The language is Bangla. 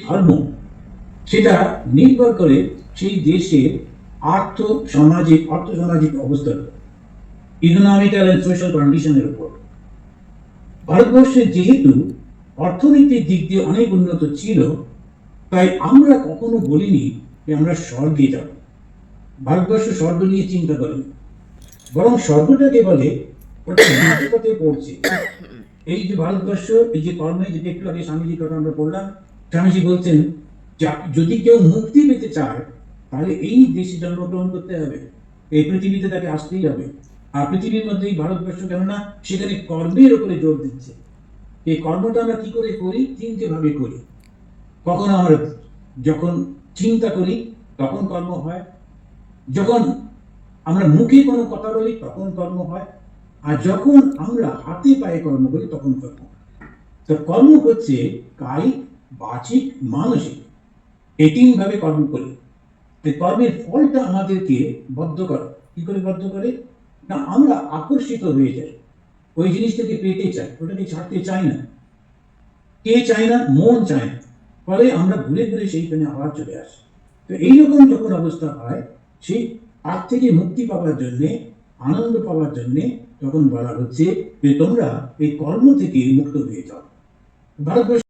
ধর্ম সেটা নির্ভর করে সেই দেশের অর্থ সামাজিক অবস্থার উপর, ইকোনমিক্যাল এন্ড সোশ্যাল কন্ডিশনের উপর। ভারতবর্ষে যেহেতু অর্থনৈতিক দিক দিয়ে অনেক উন্নত ছিল, তাই আমরা কখনো বলিনি যে আমরা স্বর্গে যাব। ভারতবর্ষ স্বর্গ নিয়ে চিন্তা করেনি, বরং স্বর্গটাকে বলে ওটা পথে পড়ছে। এই যে ভারতবর্ষ, এই যে কর্মে, যেটা একটু আগে স্বামীজির কথা আমরা বললাম, স্বামীজি বলছেন যদি কেউ মুক্তি পেতে চায় তাহলে এই দেশে জন্মগ্রহণ করতে হবে, এই পৃথিবীতে তাকে আসতেই হবে। আর পৃথিবীর মধ্যে ভারতবর্ষ, কেননা সেখানে কর্মের উপরে জোর দিচ্ছে। এই কর্মটা আমরা কি করে করি? তিনটে ভাবে করি। কখনো আমরা যখন চিন্তা করি তখন কর্ম হয়, যখন আমরা মুখে কোনো কথা বলি তখন কর্ম হয়, আর যখন আমরা হাতে পায়ে কর্ম করি তখন কর্ম। তো কর্ম হচ্ছে কায়িক, বাচিক, মানসিক, এই তিন ভাবে কর্ম করি। কর্মের ফলটা আমাদেরকে বদ্ধ করে। কি করে বদ্ধ করে? না, আমরা আকর্ষিত হয়ে যাই, ওই জিনিসটাকে পেতে চাই, ওটাকে ছাড়তে চাই না। কে চায় না? মন চায় না। ফলে আমরা ঘুরে ঘুরে সেইখানে আবার চলে আসি। তো এইরকম যখন অবস্থা হয়, সেই তার থেকে মুক্তি পাওয়ার জন্যে, আনন্দ পাওয়ার জন্যে তখন বলা হচ্ছে যে তোমরা এই কর্ম থেকে মুক্ত হয়ে যাও। ভারতবর্ষ